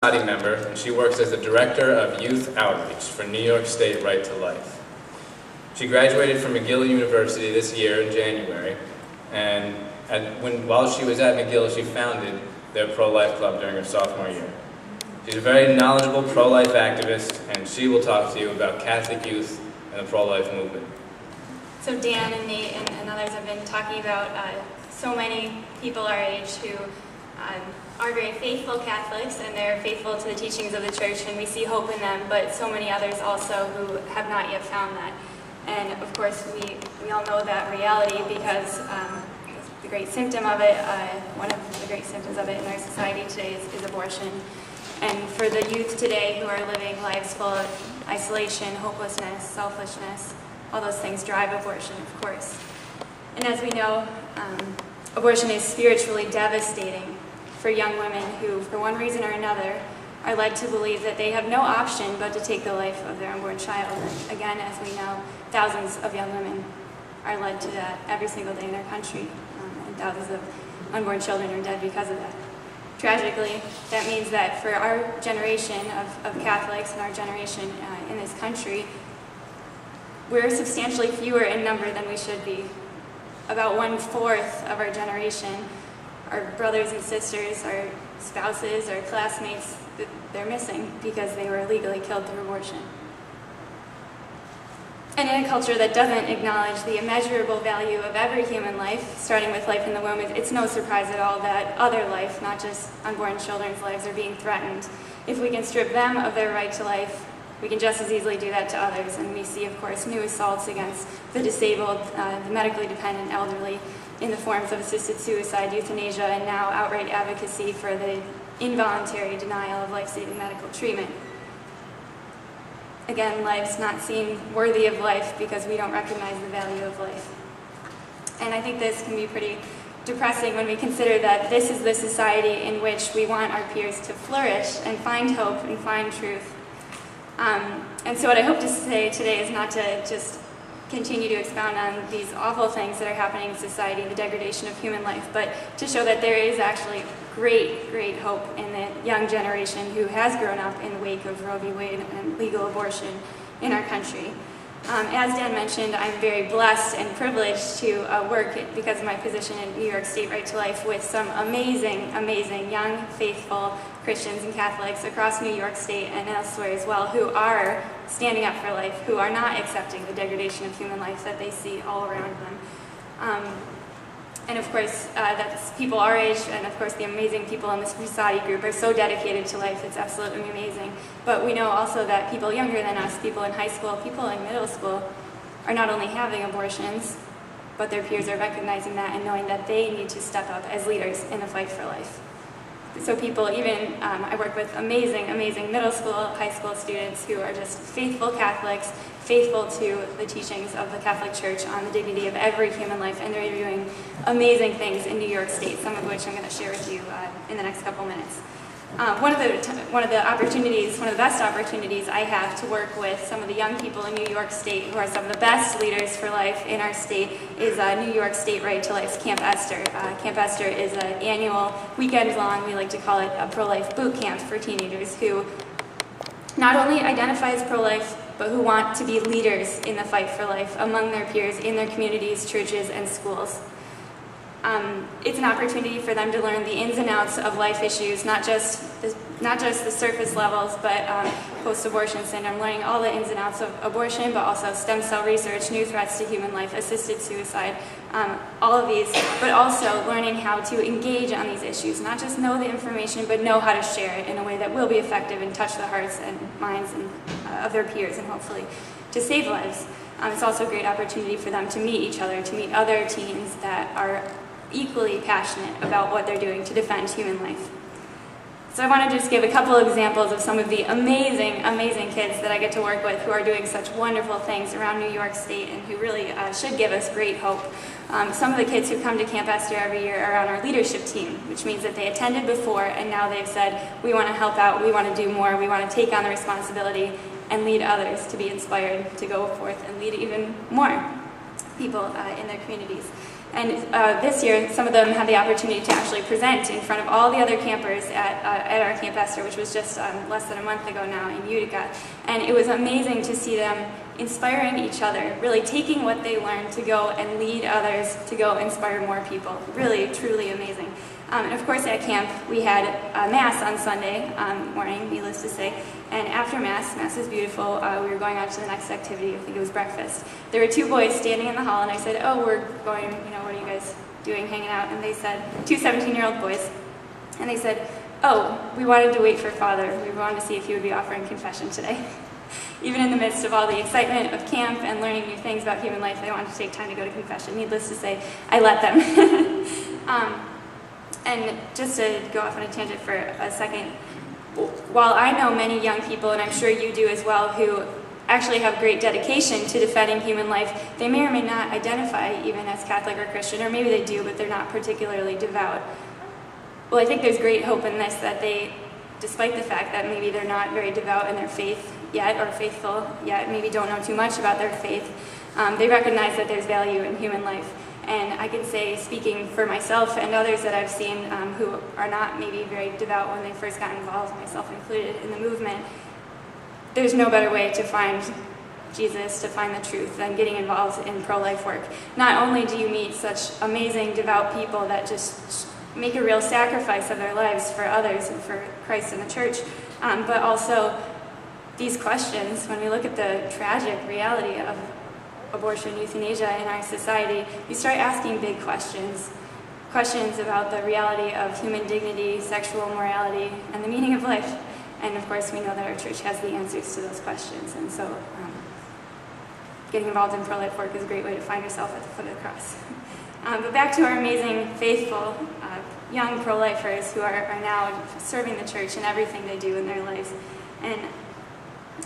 NATALIE member, and she works as the Director of Youth Outreach for New York State Right to Life. She graduated from McGill University this year in January, and while she was at McGill, she founded their pro-life club during her sophomore year. She's a very knowledgeable pro-life activist, and she will talk to you about Catholic youth and the pro-life movement. So Dan and Nate and others have been talking about so many people our age who are very faithful Catholics, and they're faithful to the teachings of the Church, and we see hope in them, but so many others also who have not yet found that. And of course, we all know that reality because the great symptom of it, one of the great symptoms of it in our society today is abortion. And for the youth today who are living lives full of isolation, hopelessness, selfishness, all those things drive abortion, of course. And as we know, abortion is spiritually devastating for young women who, for one reason or another, are led to believe that they have no option but to take the life of their unborn child. And again, as we know, thousands of young women are led to that every single day in their country, and thousands of unborn children are dead because of that. Tragically, that means that for our generation of Catholics and our generation in this country, we're substantially fewer in number than we should be. About 1/4 of our generation, our brothers and sisters, our spouses, our classmates, they're missing because they were illegally killed through abortion. And in a culture that doesn't acknowledge the immeasurable value of every human life, starting with life in the womb, it's no surprise at all that other life, not just unborn children's lives, are being threatened. If we can strip them of their right to life, we can just as easily do that to others. And we see, of course, new assaults against the disabled, the medically dependent elderly, in the forms of assisted suicide, euthanasia, and now outright advocacy for the involuntary denial of life-saving medical treatment. Again, lives not seen worthy of life because we don't recognize the value of life. And I think this can be pretty depressing when we consider that this is the society in which we want our peers to flourish and find hope and find truth. And so what I hope to say today is not to just continue to expound on these awful things that are happening in society, the degradation of human life, but to show that there is actually great, great hope in the young generation who has grown up in the wake of Roe v. Wade and legal abortion in our country. As Dan mentioned, I'm very blessed and privileged to work, because of my position in New York State Right to Life, with some amazing, amazing young, faithful Christians and Catholics across New York State and elsewhere as well, who are standing up for life, who are not accepting the degradation of human life that they see all around them. And of course, that's people our age, and of course the amazing people in this Frassati group are so dedicated to life. It's absolutely amazing. But we know also that people younger than us, people in high school, people in middle school, are not only having abortions, but their peers are recognizing that and knowing that they need to step up as leaders in the fight for life. So people, even, I work with amazing, amazing middle school, high school students who are just faithful Catholics, faithful to the teachings of the Catholic Church on the dignity of every human life, and they're doing amazing things in New York State, some of which I'm going to share with you in the next couple minutes. One of the opportunities, one of the best opportunities I have to work with some of the young people in New York State who are some of the best leaders for life in our state is New York State Right to Life's Camp Esther. Camp Esther is an annual, weekend-long, we like to call it a pro-life boot camp for teenagers who not only identify as pro-life, but who want to be leaders in the fight for life among their peers in their communities, churches, and schools. It's an opportunity for them to learn the ins and outs of life issues, not just the surface levels, but post-abortion syndrome, learning all the ins and outs of abortion, but also stem cell research, new threats to human life, assisted suicide, all of these, but also learning how to engage on these issues, not just know the information, but know how to share it in a way that will be effective and touch the hearts and minds of their peers, and hopefully to save lives. It's also a great opportunity for them to meet each other, to meet other teens that are equally passionate about what they're doing to defend human life. So I want to just give a couple of examples of some of the amazing, amazing kids that I get to work with who are doing such wonderful things around New York State and who really should give us great hope. Some of the kids who come to Camp Esther every year are on our leadership team, which means that they attended before and now they've said, we want to help out, we want to do more, we want to take on the responsibility and lead others to be inspired to go forth and lead even more people in their communities. And this year, some of them had the opportunity to actually present in front of all the other campers at our Camp Esther, which was just less than a month ago now in Utica. And it was amazing to see them inspiring each other, really taking what they learned to go and lead others to go inspire more people. Really, truly amazing. And of course at camp we had Mass on Sunday morning, needless to say, and after Mass was beautiful, we were going on to the next activity. I think it was breakfast. There were two boys standing in the hall and I said, oh, we're going, what are you guys doing, hanging out? And they said, two 17-year-old boys, and they said, oh, we wanted to wait for Father. We wanted to see if he would be offering confession today. Even in the midst of all the excitement of camp and learning new things about human life, they wanted to take time to go to confession. Needless to say, I let them. And just to go off on a tangent for a second, while I know many young people, and I'm sure you do as well, who actually have great dedication to defending human life, they may or may not identify even as Catholic or Christian, or maybe they do, but they're not particularly devout. Well, I think there's great hope in this, that they, despite the fact that maybe they're not very devout in their faith yet, or faithful yet, maybe don't know too much about their faith, they recognize that there's value in human life. And I can say, speaking for myself and others that I've seen who are not maybe very devout when they first got involved, myself included, in the movement, there's no better way to find Jesus, to find the truth, than getting involved in pro-life work. Not only do you meet such amazing, devout people that just make a real sacrifice of their lives for others and for Christ and the church, but also these questions, when we look at the tragic reality of abortion, euthanasia in our society, you start asking big questions. Questions about the reality of human dignity, sexual morality, and the meaning of life. And of course, we know that our church has the answers to those questions. And so, getting involved in pro-life work is a great way to find yourself at the foot of the cross. But back to our amazing, faithful, young pro-lifers who are now serving the church in everything they do in their lives. And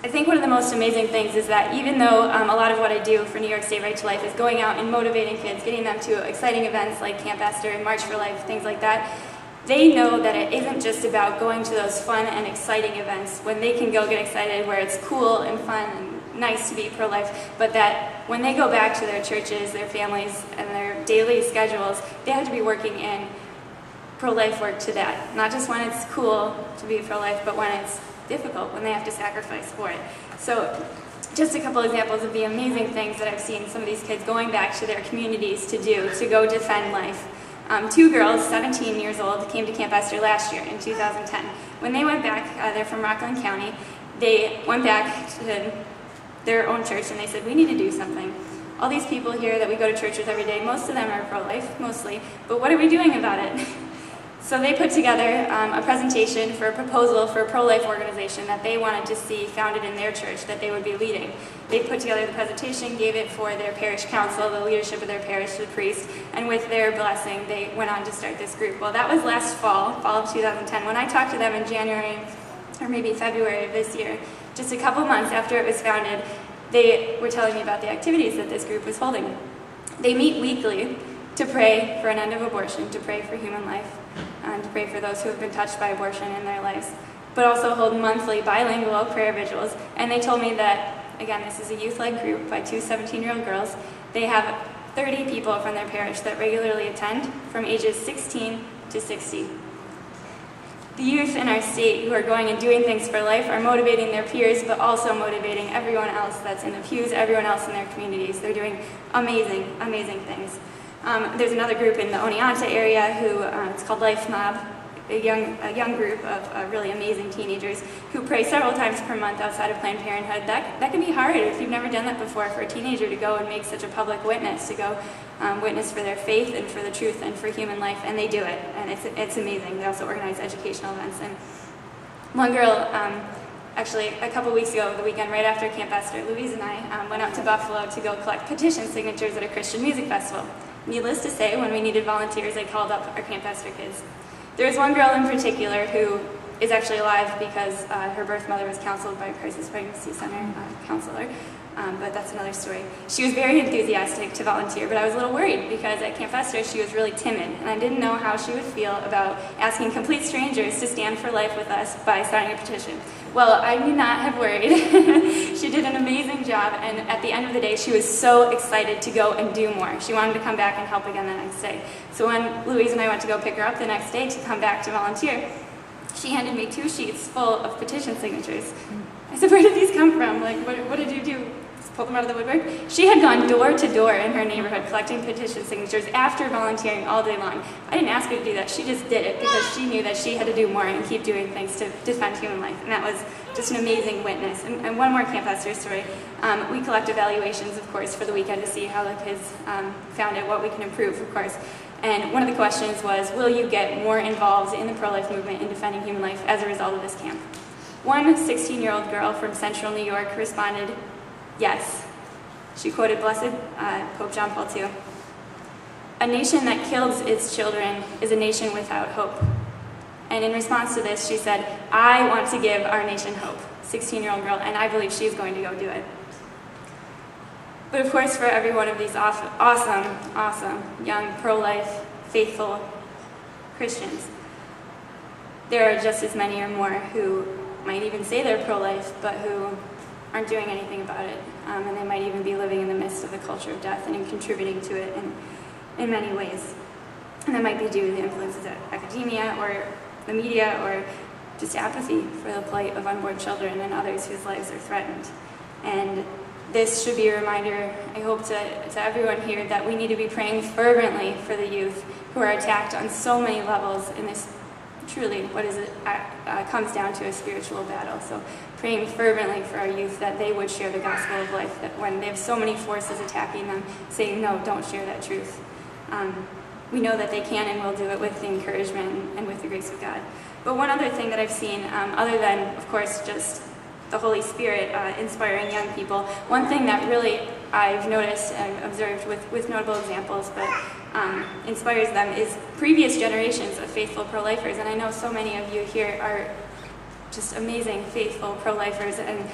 I think one of the most amazing things is that even though a lot of what I do for New York State Right to Life is going out and motivating kids, getting them to exciting events like Camp Esther and March for Life, things like that, they know that it isn't just about going to those fun and exciting events when they can go get excited where it's cool and fun and nice to be pro-life, but that when they go back to their churches, their families, and their daily schedules, they have to be working in pro-life work to that. Not just when it's cool to be pro-life, but when it's difficult, when they have to sacrifice for it. So just a couple examples of the amazing things that I've seen some of these kids going back to their communities to do, to go defend life. Two girls, 17 years old, came to Camp Esther last year in 2010. When they went back, they're from Rockland County, they went back to their own church and they said, we need to do something. All these people here that we go to church with every day, most of them are pro-life, mostly, but what are we doing about it? So they put together a presentation for a proposal for a pro-life organization that they wanted to see founded in their church that they would be leading. They put together the presentation, gave it for their parish council, the leadership of their parish, the priest, and with their blessing, they went on to start this group. Well, that was last fall of 2010. When I talked to them in January, or maybe February of this year, just a couple months after it was founded, they were telling me about the activities that this group was holding. They meet weekly to pray for an end of abortion, to pray for human life, and to pray for those who have been touched by abortion in their lives, but also hold monthly bilingual prayer vigils. And they told me that, again, this is a youth-led group by two 17-year-old girls. They have 30 people from their parish that regularly attend from ages 16 to 60. The youth in our state who are going and doing things for life are motivating their peers, but also motivating everyone else that's in the pews, everyone else in their communities. They're doing amazing, amazing things. There's another group in the Oneonta area who, it's called Life Mob, a young group of really amazing teenagers who pray several times per month outside of Planned Parenthood. That can be hard if you've never done that before, for a teenager to go and make such a public witness, to go witness for their faith and for the truth and for human life, and they do it, and it's amazing. They also organize educational events. And one girl, actually a couple weeks ago, the weekend right after Camp Esther, Louise and I went out to Buffalo to go collect petition signatures at a Christian music festival. Needless to say, when we needed volunteers, I called up our Camp Esther kids. There was one girl in particular who is actually alive because her birth mother was counseled by a crisis pregnancy center counselor. But that's another story. She was very enthusiastic to volunteer, but I was a little worried because at Camp Esther she was really timid, and I didn't know how she would feel about asking complete strangers to stand for life with us by signing a petition. Well, I need not have worried. She did an amazing job, and at the end of the day she was so excited to go and do more. She wanted to come back and help again the next day. So when Louise and I went to go pick her up the next day to come back to volunteer, she handed me 2 sheets full of petition signatures. I said, "Where did these come from? Like, what did you do? Just pull them out of the woodwork?" She had gone door to door in her neighborhood collecting petition signatures after volunteering all day long. I didn't ask her to do that. She just did it because she knew that she had to do more and keep doing things to defend human life. And that was just an amazing witness. And one more Camp Esther story. We collect evaluations, of course, for the weekend to see how the kids found it, what we can improve, of course. And one of the questions was, will you get more involved in the pro-life movement and defending human life as a result of this camp? One 16-year-old girl from central New York responded, yes. She quoted Blessed Pope John Paul II. "A nation that kills its children is a nation without hope." And in response to this, she said, "I want to give our nation hope." 16-year-old girl, and I believe she's going to go do it. But of course, for every one of these awesome, young, pro-life, faithful Christians, there are just as many or more who might even say they're pro-life, but who aren't doing anything about it. And they might even be living in the midst of the culture of death and contributing to it in many ways. And that might be due to the influences of academia or the media or just apathy for the plight of unborn children and others whose lives are threatened. And this should be a reminder, I hope, to everyone here that we need to be praying fervently for the youth who are attacked on so many levels in this truly, comes down to a spiritual battle. So praying fervently for our youth that they would share the gospel of life, that when they have so many forces attacking them, saying, no, don't share that truth. We know that they can and will do it with the encouragement and with the grace of God. But one other thing that I've seen, other than, of course, just the Holy Spirit inspiring young people, one thing that really I've noticed and observed with notable examples, but inspires them, is previous generations of faithful pro-lifers. And I know so many of you here are just amazing, faithful pro-lifers, and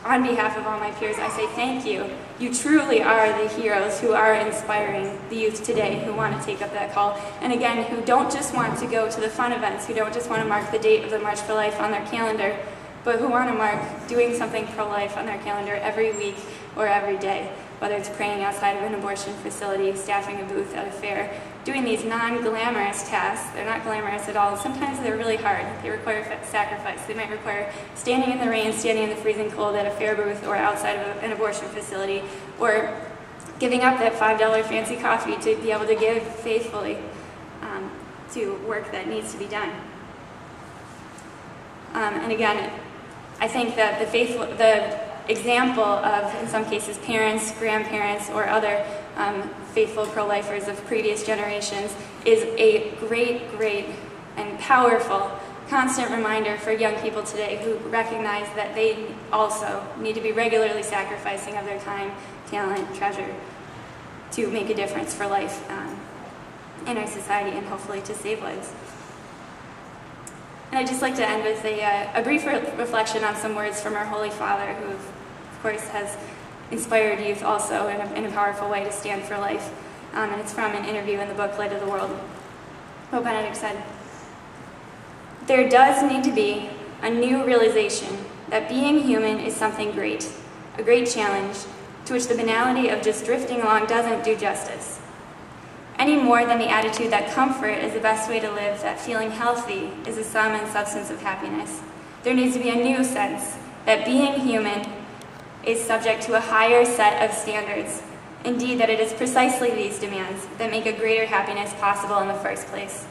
on behalf of all my peers, I say thank you. You truly are the heroes who are inspiring the youth today who want to take up that call. And again, who don't just want to go to the fun events, who don't just want to mark the date of the March for Life on their calendar, but who want to mark doing something pro-life on their calendar every week or every day, whether it's praying outside of an abortion facility, staffing a booth at a fair, doing these non-glamorous tasks. They're not glamorous at all. Sometimes they're really hard. They require sacrifice. They might require standing in the rain, standing in the freezing cold at a fair booth or outside of an abortion facility, or giving up that $5 fancy coffee to be able to give faithfully to work that needs to be done. And again, I think that the example of, in some cases, parents, grandparents, or other faithful pro-lifers of previous generations is a great and powerful, constant reminder for young people today who recognize that they also need to be regularly sacrificing of their time, talent, treasure to make a difference for life in our society and hopefully to save lives. And I'd just like to end with a brief reflection on some words from our Holy Father, who, of course, has inspired youth also in a powerful way to stand for life. And it's from an interview in the book Light of the World. Pope Benedict said, "There does need to be a new realization that being human is something great, a great challenge, to which the banality of just drifting along doesn't do justice. Any more than the attitude that comfort is the best way to live, that feeling healthy is the sum and substance of happiness. There needs to be a new sense that being human is subject to a higher set of standards. Indeed, that it is precisely these demands that make a greater happiness possible in the first place."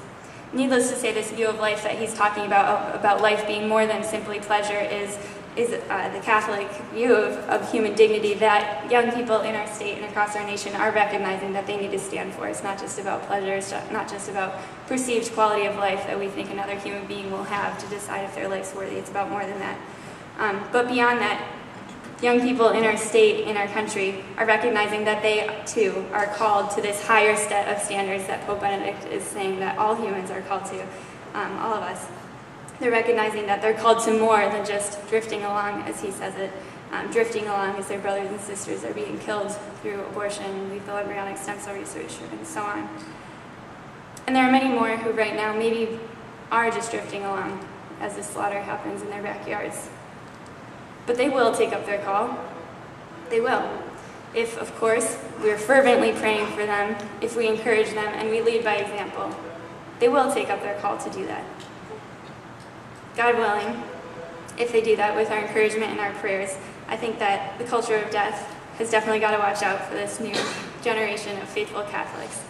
Needless to say, this view of life that he's talking about life being more than simply pleasure is the Catholic view of human dignity that young people in our state and across our nation are recognizing that they need to stand for. It's not just about pleasure, it's not just about perceived quality of life that we think another human being will have to decide if their life's worthy. It's about more than that. But beyond that, young people in our state, in our country, are recognizing that they, too, are called to this higher set of standards that Pope Benedict is saying that all humans are called to, all of us. They're recognizing that they're called to more than just drifting along, as he says it, drifting along as their brothers and sisters are being killed through abortion, lethal embryonic stem cell research, and so on. And there are many more who right now maybe are just drifting along as the slaughter happens in their backyards. But they will take up their call. They will. If, of course, we're fervently praying for them, if we encourage them and we lead by example, they will take up their call to do that. God willing, if they do that with our encouragement and our prayers, I think that the culture of death has definitely got to watch out for this new generation of faithful Catholics.